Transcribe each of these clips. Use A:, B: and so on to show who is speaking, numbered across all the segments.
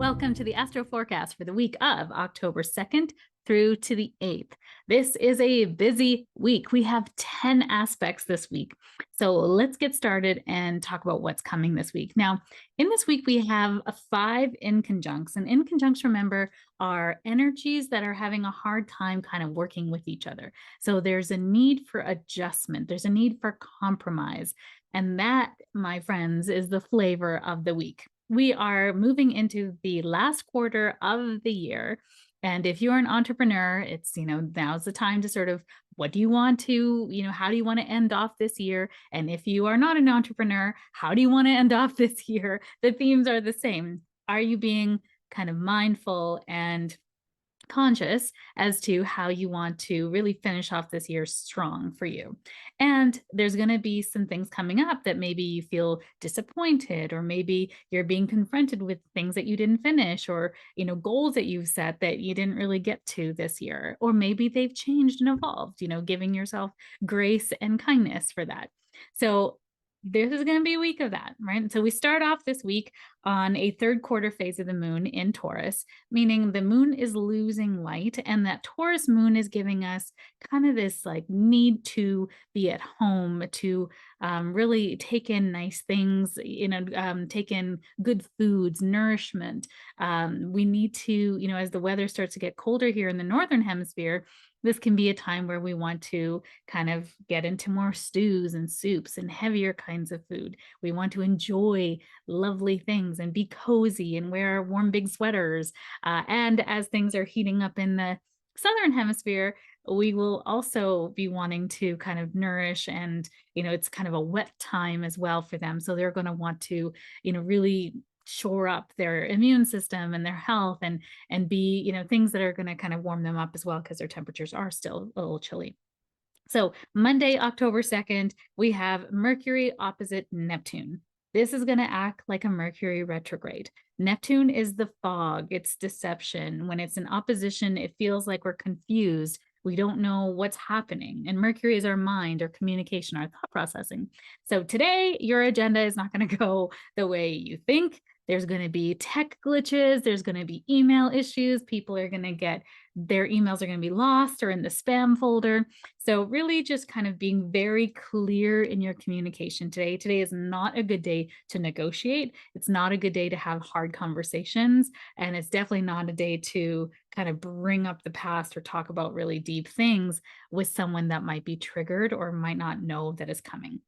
A: Welcome to the Astro Forecast for the week of October 2nd through to the 8th. This is a busy week. We have 10 aspects this week. So let's get started and talk about what's coming this week. Now, in this week, we have 5 inconjuncts. And inconjuncts, remember, are energies that are having a hard time kind of working with each other. So there's a need for adjustment, there's a need for compromise. And that, my friends, is the flavor of the week. We are moving into the last quarter of the year. And if you're an entrepreneur, it's, now's the time to sort of, what do you want to, how do you want to end off this year? And if you are not an entrepreneur, how do you want to end off this year? The themes are the same. Are you being kind of mindful and conscious as to how you want to really finish off this year strong for you? And there's going to be some things coming up that maybe you feel disappointed, or maybe you're being confronted with things that you didn't finish, or goals that you've set that you didn't really get to this year, or maybe they've changed and evolved, giving yourself grace and kindness for that. So this is going to be a week of that, right? So we start off this week on a third quarter phase of the moon in Taurus, meaning the moon is losing light, and that Taurus moon is giving us kind of this like need to be at home, to really take in nice things, take in good foods, nourishment. We need to, as the weather starts to get colder here in the northern hemisphere, this can be a time where we want to kind of get into more stews and soups and heavier kinds of food. We want to enjoy lovely things and be cozy and wear warm big sweaters. And as things are heating up in the southern hemisphere, we will also be wanting to kind of nourish, and it's kind of a wet time as well for them. So they're going to want to really shore up their immune system and their health, and be things that are going to kind of warm them up as well, because their temperatures are still a little chilly. So Monday, October 2nd, we have Mercury opposite Neptune. This is going to act like a Mercury retrograde. Neptune is the fog, it's deception. When it's in opposition, it feels like we're confused. We don't know what's happening. And Mercury is our mind, our communication, our thought processing. So today, your agenda is not going to go the way you think. There's going to be tech glitches. There's going to be email issues. People are going to get, their emails are going to be lost or in the spam folder. So really just kind of being very clear in your communication today. Today is not a good day to negotiate. It's not a good day to have hard conversations. And it's definitely not a day to kind of bring up the past or talk about really deep things with someone that might be triggered or might not know that is coming.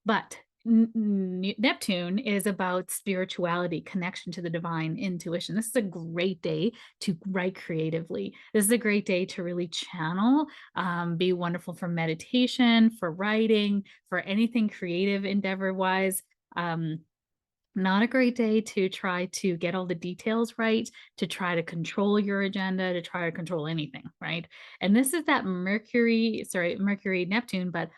A: But Neptune is about spirituality, connection to the divine, intuition. This is a great day to write creatively. This is a great day to really channel, be wonderful for meditation, for writing, for anything creative endeavor wise. Not a great day to try to get all the details right, to try to control your agenda, to try to control anything, right? And this is that Mercury Neptune, but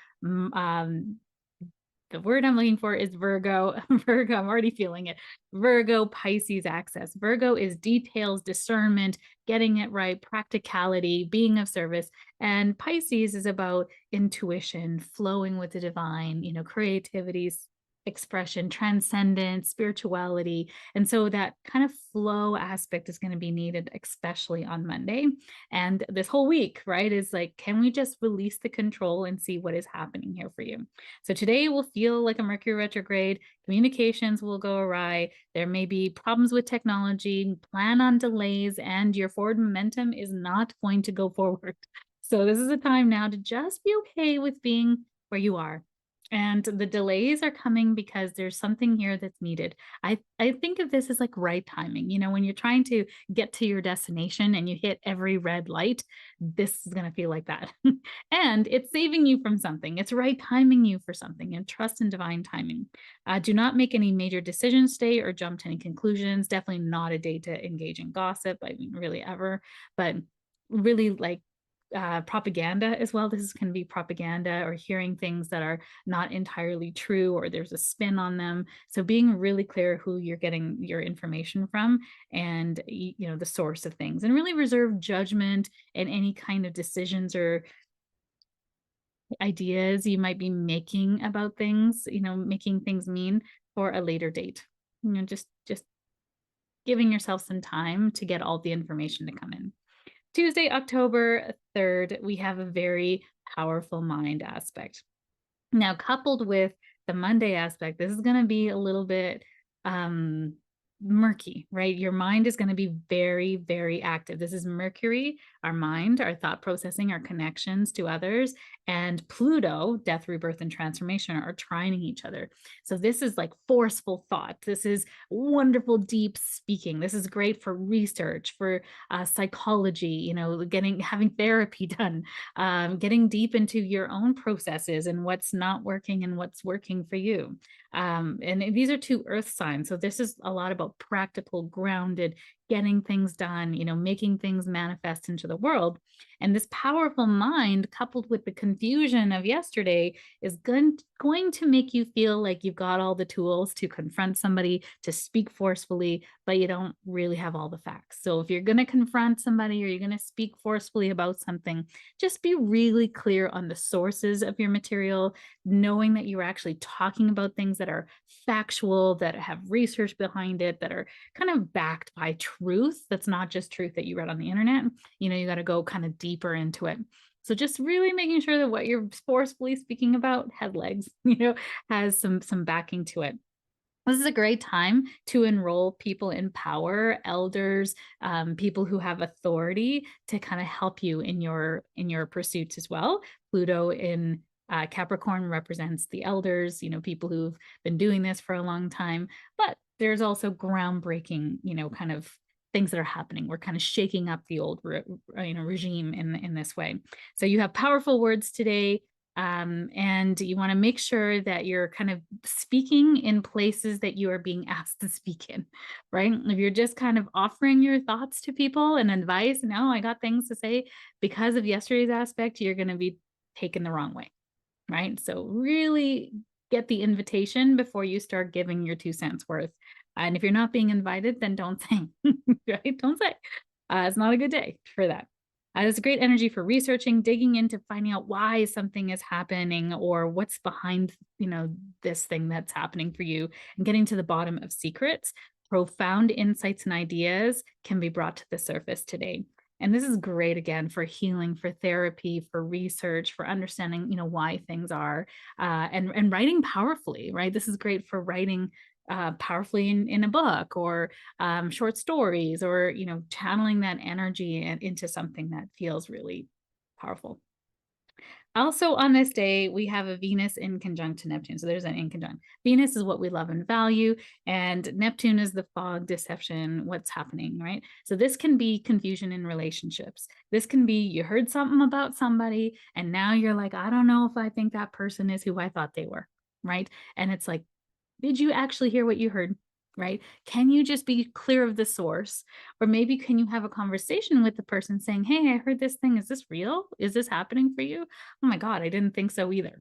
A: the word I'm looking for is Virgo. Virgo, I'm already feeling it. Virgo, Pisces axis. Virgo is details, discernment, getting it right, practicality, being of service. And Pisces is about intuition, flowing with the divine, creativity, expression, transcendence, spirituality. And so that kind of flow aspect is going to be needed, especially on Monday. And this whole week, right, is like, can we just release the control and see what is happening here for you? So today will feel like a Mercury retrograde. Communications will go awry. There may be problems with technology, plan on delays, and your forward momentum is not going to go forward. So this is a time now to just be okay with being where you are. And the delays are coming because there's something here that's needed. I think of this as like right timing. When you're trying to get to your destination and you hit every red light, this is going to feel like that. And it's saving you from something. It's right timing you for something, and trust in divine timing. Do not make any major decisions today or jump to any conclusions. Definitely not a day to engage in gossip. I mean, really ever, but really like propaganda as well. This can be propaganda or hearing things that are not entirely true, or there's a spin on them. So being really clear who you're getting your information from, and the source of things, and really reserve judgment in any kind of decisions or ideas you might be making about things, making things mean, for a later date. Just giving yourself some time to get all the information to come in. Tuesday, October 3rd, we have a very powerful mind aspect. Now, coupled with the Monday aspect, this is going to be a little bit murky, right? Your mind is going to be very, very active. This is Mercury, our mind, our thought processing, our connections to others, and Pluto, death, rebirth, and transformation, are trining each other. So this is like forceful thought. This is wonderful, deep speaking. This is great for research, for psychology, having therapy done, getting deep into your own processes and what's not working and what's working for you. And these are two earth signs. So this is a lot about practical, grounded, getting things done, making things manifest into the world. And this powerful mind, coupled with the confusion of yesterday, is going to make you feel like you've got all the tools to confront somebody, to speak forcefully, but you don't really have all the facts. So if you're going to confront somebody or you're going to speak forcefully about something, just be really clear on the sources of your material, knowing that you're actually talking about things that are factual, that have research behind it, that are kind of backed by truth. That's not just truth that you read on the internet. You got to go kind of deeper into it. So just really making sure that what you're forcefully speaking about has legs, has some backing to it. This is a great time to enroll people in power, elders, people who have authority to kind of help you in your pursuits as well. Pluto in Capricorn represents the elders, people who've been doing this for a long time. But there's also groundbreaking, kind of things that are happening. We're kind of shaking up the old regime in this way. So you have powerful words today. And you want to make sure that you're kind of speaking in places that you are being asked to speak in, right? If you're just kind of offering your thoughts to people and advice, no, I got things to say, because of yesterday's aspect, you're going to be taken the wrong way, right? So really get the invitation before you start giving your 2 cents worth. And if you're not being invited, then don't say, right? Don't say. It's not a good day for that. It's a great energy for researching, digging into finding out why something is happening or what's behind, this thing that's happening for you, and getting to the bottom of secrets. Profound insights and ideas can be brought to the surface today. And this is great, again, for healing, for therapy, for research, for understanding, why things are, and writing powerfully, right? This is great for writing powerfully in a book, or short stories, or channeling that energy into something that feels really powerful. Also on this day, we have a Venus in conjunct Neptune. So there's an in conjunct. Venus is what we love and value, and Neptune is the fog, deception, what's happening, right? So this can be confusion in relationships. This can be you heard something about somebody, and now you're like, I don't know if I think that person is who I thought they were, right? And it's like, did you actually hear what you heard? Right? Can you just be clear of the source? Or maybe can you have a conversation with the person saying, hey, I heard this thing. Is this real? Is this happening for you? Oh my God, I didn't think so either.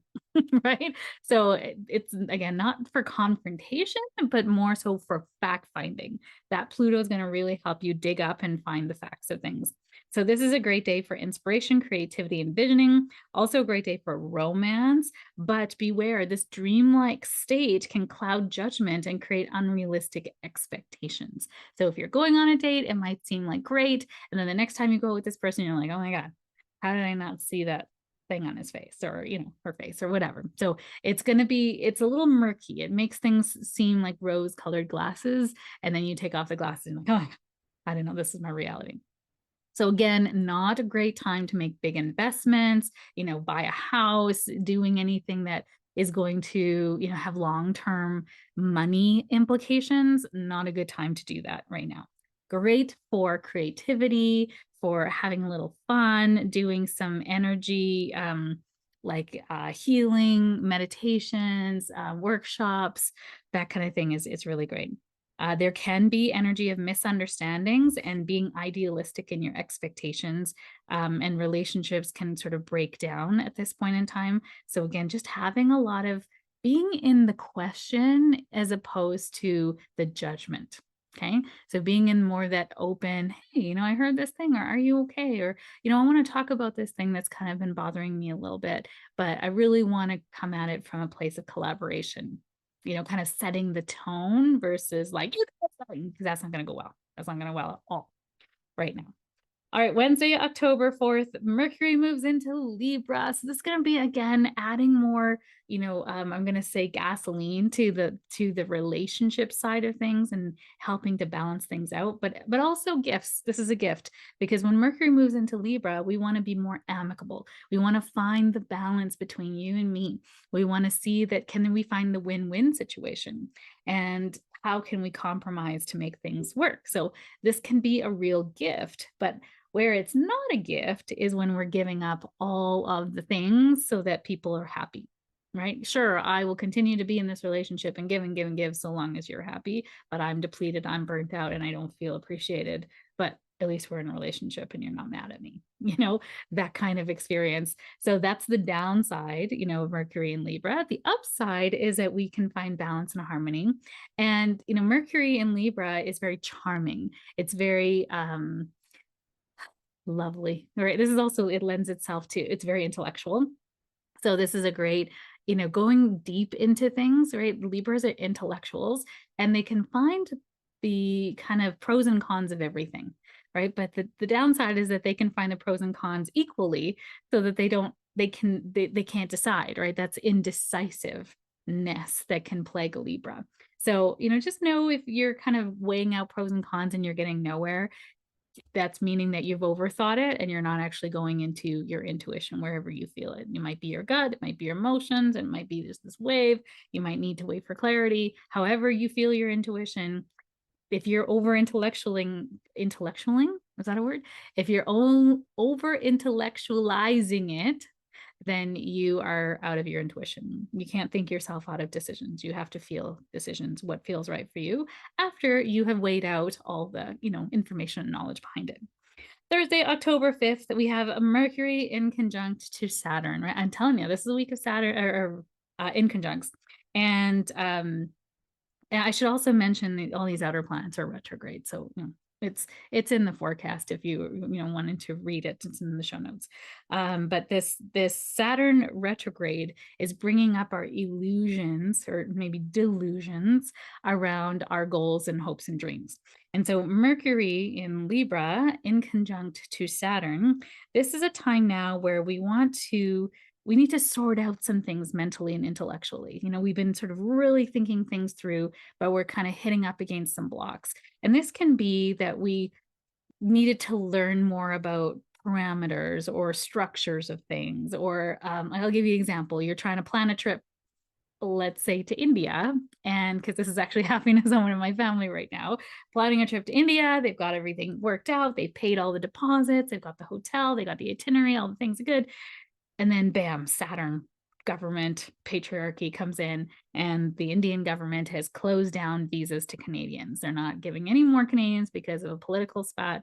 A: Right? So it's, again, not for confrontation, but more so for fact finding. That Pluto is going to really help you dig up and find the facts of things. So this is a great day for inspiration, creativity, and visioning. Also a great day for romance, but beware, this dreamlike state can cloud judgment and create unrealistic expectations. So if you're going on a date, it might seem like great. And then the next time you go with this person, you're like, oh my God, how did I not see that thing on his face, or, her face, or whatever. So it's a little murky. It makes things seem like rose colored glasses. And then you take off the glasses and like, oh, I didn't know this is my reality. So again, not a great time to make big investments, buy a house, doing anything that is going to, have long-term money implications. Not a good time to do that right now. Great for creativity, for having a little fun, doing some energy, like healing, meditations, workshops, that kind of thing is really great. There can be energy of misunderstandings and being idealistic in your expectations, and relationships can sort of break down at this point in time. So again, just having a lot of being in the question as opposed to the judgment. Okay. So being in more that open, hey, I heard this thing, or are you okay? Or, I want to talk about this thing that's kind of been bothering me a little bit, but I really want to come at it from a place of collaboration, kind of setting the tone versus like, you because that's not going to go well. That's not going to go well at all right now. All right, Wednesday, October 4th, Mercury moves into Libra. So this is going to be, again, adding more, I'm going to say gasoline to the relationship side of things and helping to balance things out, but also gifts. This is a gift because when Mercury moves into Libra, we want to be more amicable. We want to find the balance between you and me. We want to see that can we find the win-win situation, and how can we compromise to make things work? So this can be a real gift, but where it's not a gift is when we're giving up all of the things so that people are happy, right? Sure, I will continue to be in this relationship and give and give and give so long as you're happy, but I'm depleted, I'm burnt out, and I don't feel appreciated. But at least we're in a relationship and you're not mad at me, that kind of experience. So that's the downside, of Mercury in Libra. The upside is that we can find balance and harmony. And, Mercury in Libra is very charming. It's very, lovely. All right. This is also, it lends itself to, it's very intellectual. So this is a great, going deep into things, right? Libras are intellectuals and they can find the kind of pros and cons of everything, right? But the downside is that they can find the pros and cons equally so that they can't decide, right? That's indecisiveness that can plague a Libra. So, just know if you're kind of weighing out pros and cons and you're getting nowhere, that's meaning that you've overthought it and you're not actually going into your intuition wherever you feel it. It might be your gut, it might be your emotions, it might be just this wave. You might need to wait for clarity. However you feel your intuition, if you're over intellectualing, is that a word? If you're over intellectualizing it, then you are out of your intuition. You can't think yourself out of decisions. You have to feel decisions, what feels right for you, after you have weighed out all the, information and knowledge behind it. Thursday, October 5th, we have a Mercury in conjunct to Saturn, right? I'm telling you, this is a week of Saturn or in conjuncts. And I should also mention all these outer planets are retrograde. So, it's in the forecast if you wanted to read it. It's in the show notes. But this Saturn retrograde is bringing up our illusions or maybe delusions around our goals and hopes and dreams. And so Mercury in Libra in conjunct to Saturn, this is a time now where we need to sort out some things mentally and intellectually. We've been sort of really thinking things through, but we're kind of hitting up against some blocks. And this can be that we needed to learn more about parameters or structures of things. Or I'll give you an example. You're trying to plan a trip, let's say to India, and because this is actually happening to someone in my family right now, planning a trip to India, they've got everything worked out, they paid all the deposits, they've got the hotel, they got the itinerary, all the things are good. And then bam, Saturn government patriarchy comes in and the Indian government has closed down visas to Canadians. They're not giving any more Canadians because of a political spat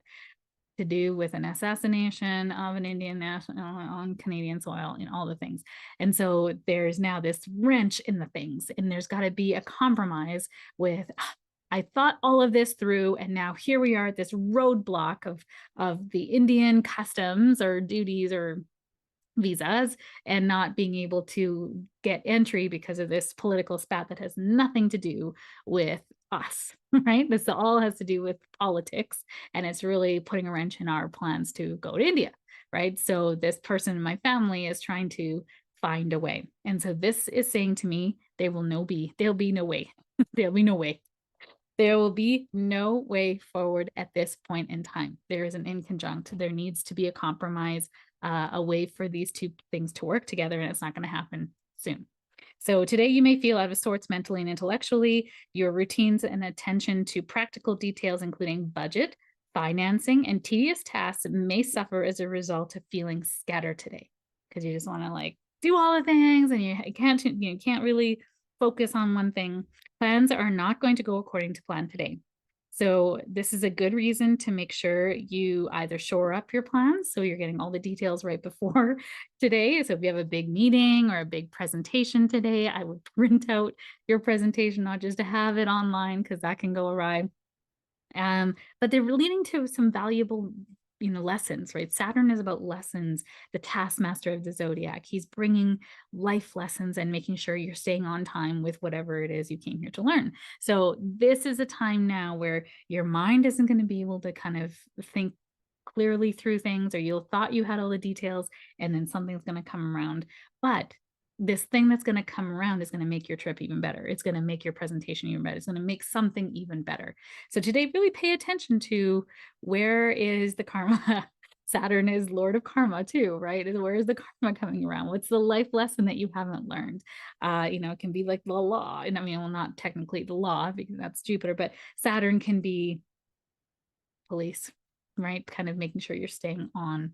A: to do with an assassination of an Indian national on Canadian soil and all the things. And so there's now this wrench in the things, and there's got to be a compromise with, I thought all of this through, and now here we are at this roadblock of the Indian customs or duties or visas and not being able to get entry because of this political spat that has nothing to do with us, right? This all has to do with politics, and it's really putting a wrench in our plans to go to India, right? So this person in my family is trying to find a way. And so this is saying to me, there'll be no way. There'll be no way. There will be no way forward at this point in time. There is an inconjunct. There needs to be a compromise, a way for these two things to work together, and it's not going to happen soon. So today you may feel out of sorts mentally and intellectually. Your routines and attention to practical details, including budget, financing, and tedious tasks may suffer as a result of feeling scattered today, because you just want to do all the things and you can't really focus on one thing. Plans are not going to go according to plan today. So this is a good reason to make sure you either shore up your plans so you're getting all the details right before today. So if you have a big meeting or a big presentation today, I would print out your presentation, not just to have it online, because that can go awry. But they're leading to some valuable lessons, right? Saturn is about lessons, the taskmaster of the zodiac. He's bringing life lessons and making sure you're staying on time with whatever it is you came here to learn. So this is a time now where your mind isn't going to be able to kind of think clearly through things, or you'll thought you had all the details and then something's going to come around. But this thing that's going to come around is going to make your trip even better. It's going to make your presentation even better. It's going to make something even better. So today, really pay attention to where is the karma. Saturn is Lord of Karma too, right? Where is the karma coming around? What's the life lesson that you haven't learned? It can be like the law. And I mean, well, not technically the law because that's Jupiter, but Saturn can be police, right? Kind of making sure you're staying on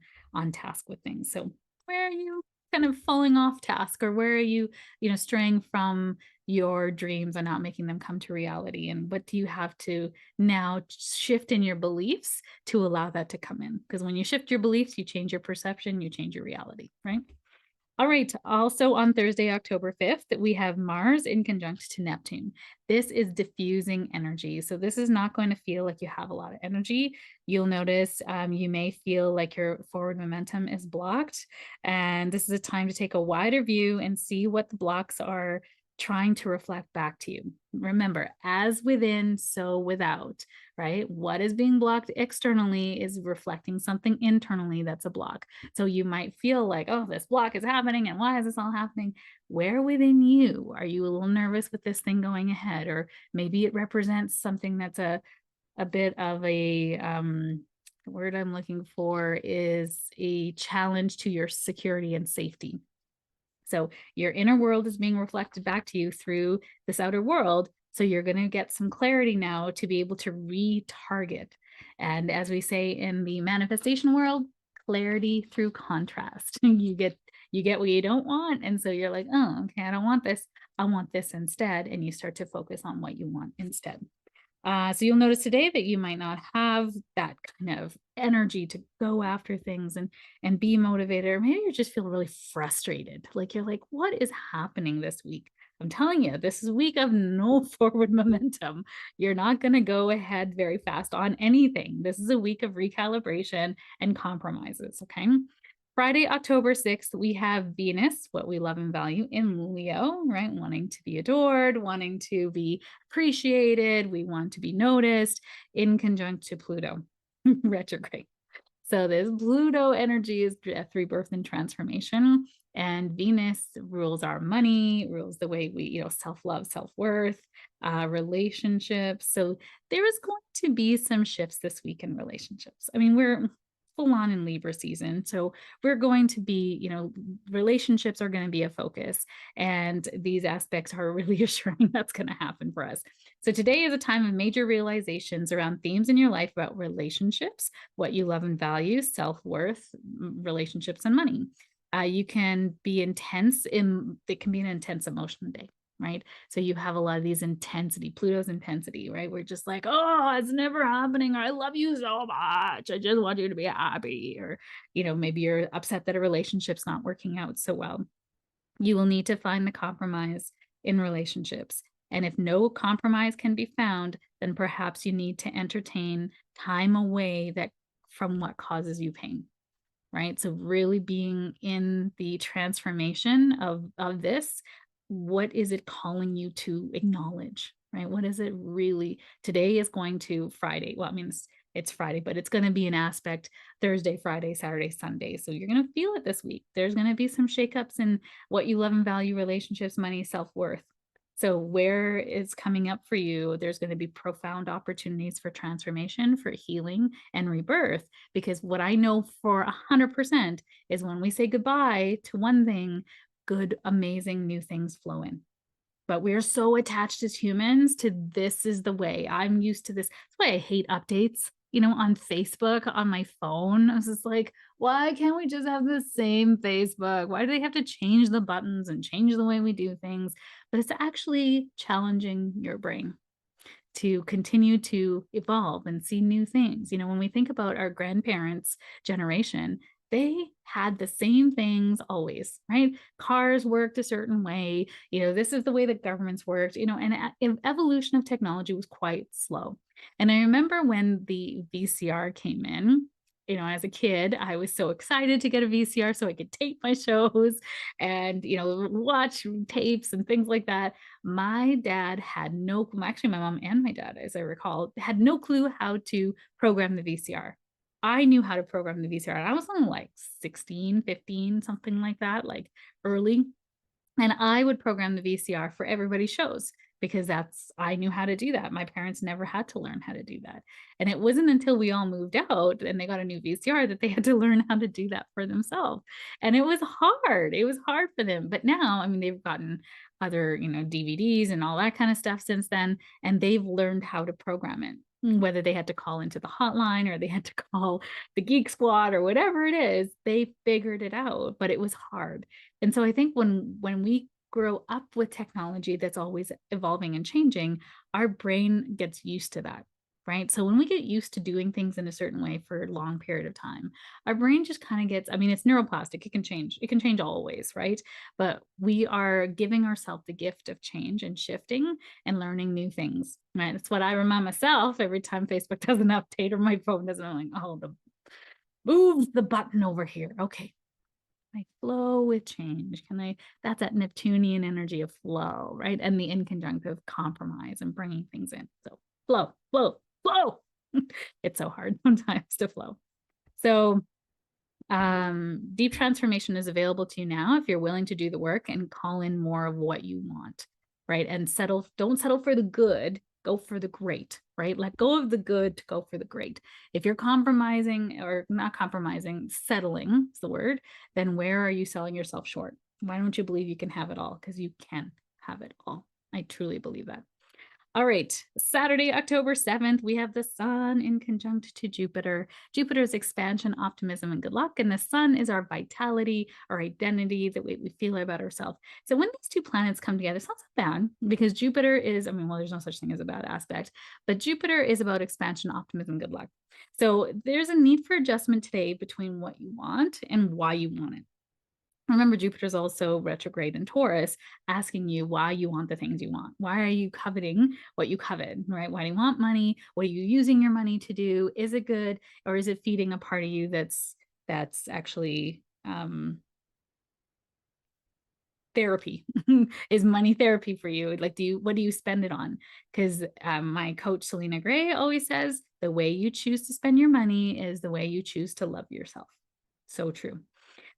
A: task with things. So where are you kind of falling off task, or where are you, straying from your dreams and not making them come to reality? And what do you have to now shift in your beliefs to allow that to come in? Because when you shift your beliefs, you change your perception, you change your reality, right? All right. Also on Thursday, October 5th, we have Mars in conjunct to Neptune. This is diffusing energy. So this is not going to feel like you have a lot of energy. You'll notice you may feel like your forward momentum is blocked. And this is a time to take a wider view and see what the blocks are trying to reflect back to you. Remember, as within, so without, right? What is being blocked externally is reflecting something internally that's a block. So you might feel like, oh, this block is happening and why is this all happening? Where within you are you a little nervous with this thing going ahead? Or maybe it represents something that's a bit of a the word I'm looking for is a challenge to your security and safety. So your inner world is being reflected back to you through this outer world. So you're going to get some clarity now to be able to retarget. And as we say in the manifestation world, clarity through contrast. You get what you don't want. And so you're like, oh, okay, I don't want this. I want this instead. And you start to focus on what you want instead. So you'll notice today that you might not have that kind of energy to go after things and be motivated, or maybe you just feel really frustrated. Like you're like, what is happening this week? I'm telling you, this is a week of no forward momentum. You're not going to go ahead very fast on anything. This is a week of recalibration and compromises. Okay. Friday, October 6th, we have Venus, what we love and value, in Leo, right? Wanting to be adored, wanting to be appreciated. We want to be noticed, in conjunct to Pluto, retrograde. So this Pluto energy is death, rebirth, and transformation. And Venus rules our money, rules the way we, self-love, self-worth, relationships. So there is going to be some shifts this week in relationships. I mean, we're full on in Libra season. So we're going to be, relationships are going to be a focus. And these aspects are really assuring that's going to happen for us. So today is a time of major realizations around themes in your life about relationships, what you love and value, self-worth, relationships, and money. You can be intense it can be an intense emotion day, right? So you have a lot of these intensity, Pluto's intensity, right? We're just like, oh, it's never happening, or I love you so much, I just want you to be happy, or maybe you're upset that a relationship's not working out so well. You will need to find the compromise in relationships. And if no compromise can be found, then perhaps you need to entertain time away from what causes you pain. Right. So really being in the transformation of this, what is it calling you to acknowledge? Right. What is it really? Today is going to Friday. Well, I mean, it's Friday, but it's going to be an aspect Thursday, Friday, Saturday, Sunday. So you're going to feel it this week. There's going to be some shakeups in what you love and value, relationships, money, self-worth. So where it's coming up for you, there's going to be profound opportunities for transformation, for healing and rebirth. Because what I know for 100% is when we say goodbye to one thing, good, amazing new things flow in. But we're so attached as humans to this is the way. I'm used to this. That's why I hate updates, on Facebook, on my phone. I was just like, why can't we just have the same Facebook? Why do they have to change the buttons and change the way we do things? But it's actually challenging your brain to continue to evolve and see new things. When we think about our grandparents' generation, they had the same things always, right? Cars worked a certain way. This is the way that governments worked, and evolution of technology was quite slow. And I remember when the VCR came in, as a kid, I was so excited to get a VCR so I could tape my shows and, watch tapes and things like that. My dad had no, actually, my mom and my dad, as I recall, had no clue how to program the VCR. I knew how to program the VCR. And I was only like 16, 15, something like that, like early. And I would program the VCR for everybody's shows because I knew how to do that. My parents never had to learn how to do that. And it wasn't until we all moved out and they got a new VCR that they had to learn how to do that for themselves. And it was hard. It was hard for them. But now, I mean, they've gotten other, DVDs and all that kind of stuff since then, and they've learned how to program it. Whether they had to call into the hotline or they had to call the Geek Squad or whatever it is, they figured it out, but it was hard. And so I think when we grow up with technology that's always evolving and changing, our brain gets used to that, right? So when we get used to doing things in a certain way for a long period of time, our brain just kind of gets, I mean, it's neuroplastic. It can change. It can change always, right? But we are giving ourselves the gift of change and shifting and learning new things, right? That's what I remind myself every time Facebook doesn't update or my phone doesn't. I'm like, oh, move the button over here. Okay, I flow with change? That's that Neptunian energy of flow, right? And the inconjunctive compromise and bringing things in. So flow, flow, flow. It's so hard sometimes to flow. So deep transformation is available to you now if you're willing to do the work and call in more of what you want, right? And don't settle for the good, go for the great, right? Let go of the good to go for the great. If you're compromising or not compromising, settling is the word, then where are you selling yourself short? Why don't you believe you can have it all? Because you can have it all. I truly believe that. All right, Saturday, October 7th, we have the sun in conjunct to Jupiter. Jupiter is expansion, optimism, and good luck. And the sun is our vitality, our identity, the way we feel about ourselves. So when these two planets come together, it's not so bad because Jupiter is, well, there's no such thing as a bad aspect, but Jupiter is about expansion, optimism, good luck. So there's a need for adjustment today between what you want and why you want it. Remember, Jupiter's also retrograde in Taurus, asking you why you want the things you want. Why are you coveting what you covet, right? Why do you want money? What are you using your money to do? Is it good? Or is it feeding a part of you that's actually therapy? Is money therapy for you? Like, what do you spend it on? Because my coach, Selena Gray, always says, the way you choose to spend your money is the way you choose to love yourself. So true.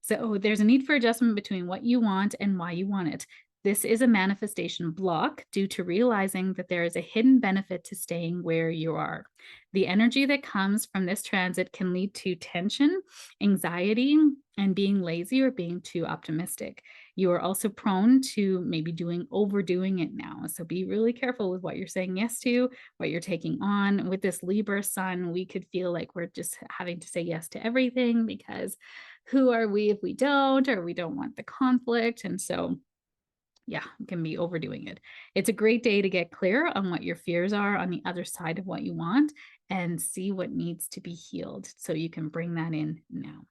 A: So there's a need for adjustment between what you want and why you want it. This is a manifestation block due to realizing that there is a hidden benefit to staying where you are. The energy that comes from this transit can lead to tension, anxiety, and being lazy or being too optimistic. You are also prone to maybe overdoing it now. So be really careful with what you're saying yes to, what you're taking on. With this Libra sun, we could feel like we're just having to say yes to everything because who are we if we don't, or we don't want the conflict? And so, yeah, we can be overdoing it. It's a great day to get clear on what your fears are on the other side of what you want and see what needs to be healed so you can bring that in now.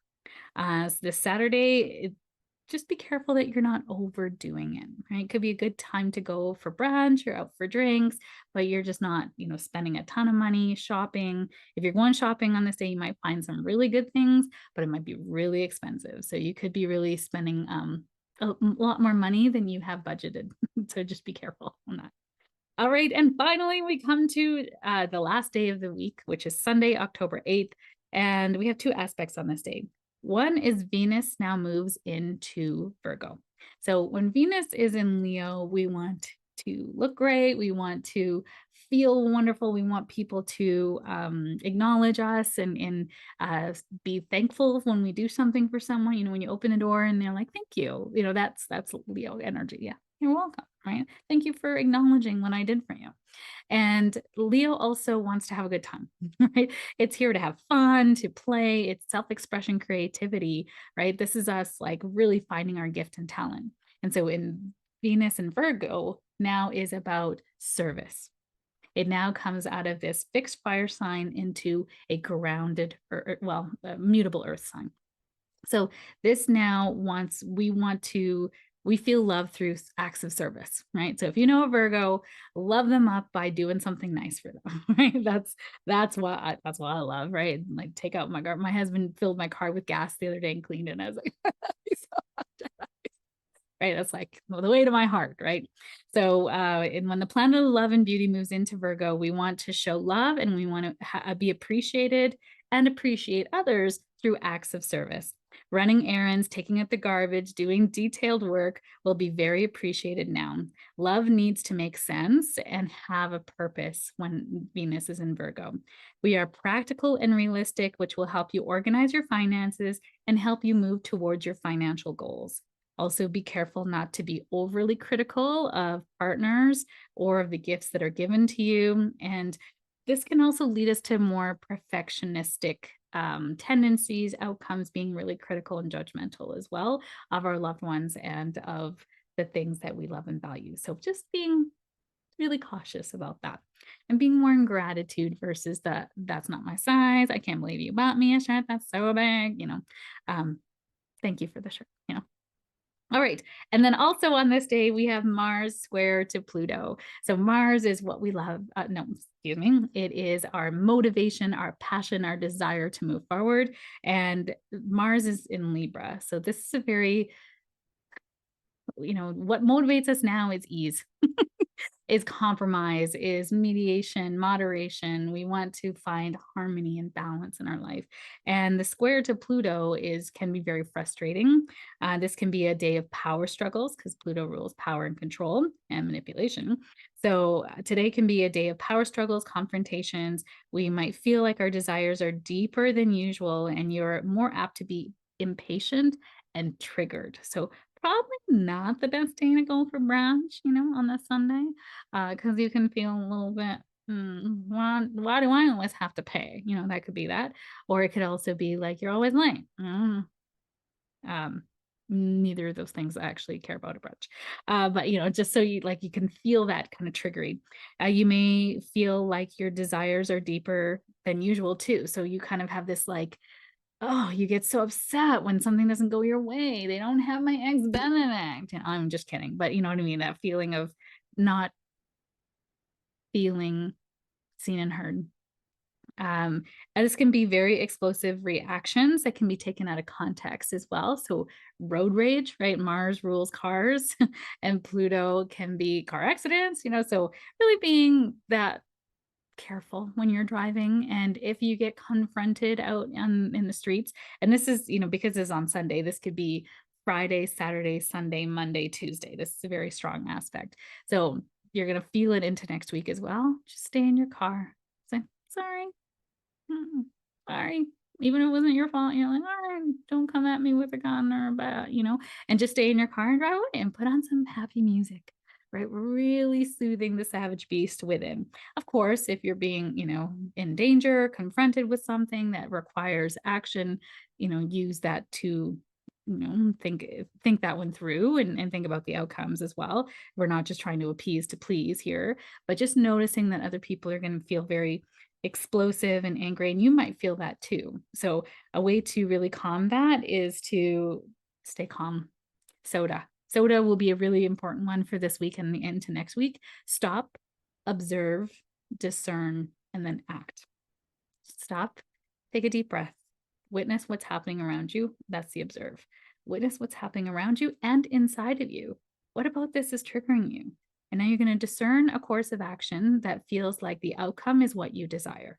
A: So this Saturday, just be careful that you're not overdoing it, right? It could be a good time to go for brunch or out for drinks, but you're just not, spending a ton of money shopping. If you're going shopping on this day, you might find some really good things, but it might be really expensive. So you could be really spending a lot more money than you have budgeted. So just be careful on that. All right. And finally, we come to the last day of the week, which is Sunday, October 8th. And we have two aspects on this day. One is Venus now moves into Virgo. So when Venus is in Leo, we want to look great. We want to feel wonderful. We want people to acknowledge us and be thankful when we do something for someone. When you open a door and they're like, thank you, that's Leo energy. Yeah, you're welcome, right? Thank you for acknowledging what I did for you. And Leo also wants to have a good time, right? It's here to have fun, to play. It's self-expression, creativity, right? This is us like really finding our gift and talent. And so in Venus and Virgo now is about service. It now comes out of this fixed fire sign into a grounded, a mutable earth sign. So this now we want to we feel love through acts of service, right? So if you know a Virgo, love them up by doing something nice for them, right? That's what I love, right? Like take out my car. My husband filled my car with gas the other day and cleaned it. And I was like, right? That's like the way to my heart, right? So, and when the planet of love and beauty moves into Virgo, we want to show love and we want to be appreciated and appreciate others through acts of service. Running errands, taking out the garbage, doing detailed work will be very appreciated now. Love needs to make sense and have a purpose when Venus is in Virgo. We are practical and realistic, which will help you organize your finances and help you move towards your financial goals. Also, be careful not to be overly critical of partners or of the gifts that are given to you. And this can also lead us to more perfectionistic tendencies, outcomes, being really critical and judgmental as well of our loved ones and of the things that we love and value. So just being really cautious about that and being more in gratitude versus that's not my size. I can't believe you bought me a shirt that's so big, thank you for the shirt, All right. And then also on this day, we have Mars square to Pluto. So Mars is what we love. No, excuse me. It is our motivation, our passion, our desire to move forward. And Mars is in Libra. So this is a very, what motivates us now is ease. Is compromise, is mediation, moderation. We want to find harmony and balance in our life. And the square to Pluto can be very frustrating. This can be a day of power struggles because Pluto rules power and control and manipulation. So today can be a day of power struggles, confrontations. We might feel like our desires are deeper than usual and you're more apt to be impatient and triggered. So probably not the best day to go for brunch, on that Sunday, because you can feel a little bit, why do I always have to pay? That could be that. Or it could also be like, you're always late. Neither of those things I actually care about a brunch. But, just so you can feel that kind of triggering. You may feel like your desires are deeper than usual too. So you kind of have this oh, you get so upset when something doesn't go your way. They don't have my eggs Benedict. I'm just kidding. But you know what I mean? That feeling of not feeling seen and heard. And this can be very explosive reactions that can be taken out of context as well. So road rage, right? Mars rules cars and Pluto can be car accidents, so really being that careful when you're driving. And if you get confronted out in the streets, and this is, because it's on Sunday, this could be Friday, Saturday, Sunday, Monday, Tuesday. This is a very strong aspect. So you're going to feel it into next week as well. Just stay in your car. Say, sorry. Sorry. Even if it wasn't your fault, you're like, all right, don't come at me with a gun or a bat, and just stay in your car and drive away and put on some happy music. Right? Really soothing the savage beast within. Of course, if you're being, in danger, confronted with something that requires action, use that to, think that one through and think about the outcomes as well. We're not just trying to appease to please here, but just noticing that other people are going to feel very explosive and angry, and you might feel that too. So a way to really calm that is to stay calm. Soda will be a really important one for this week and into next week. Stop, observe, discern, and then act. Stop, take a deep breath, witness what's happening around you. That's the observe. Witness what's happening around you and inside of you. What about this is triggering you? And now you're going to discern a course of action that feels like the outcome is what you desire.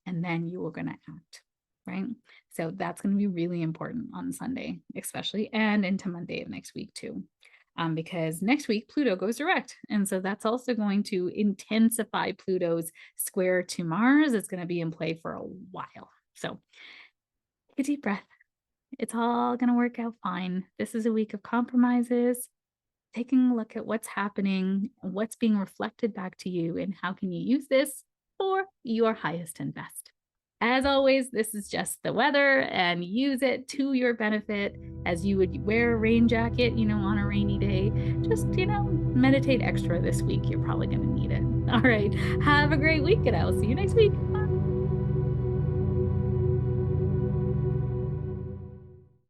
A: And then you are going to act. Right? So that's going to be really important on Sunday, especially, and into Monday of next week too. Because next week Pluto goes direct. And so that's also going to intensify Pluto's square to Mars. It's going to be in play for a while. So take a deep breath. It's all going to work out fine. This is a week of compromises, taking a look at what's happening, what's being reflected back to you, and how can you use this for your highest and best. As always, this is just the weather, and use it to your benefit as you would wear a rain jacket, on a rainy day. Just, meditate extra this week. You're probably going to need it. All right. Have a great week, and I'll see you next week.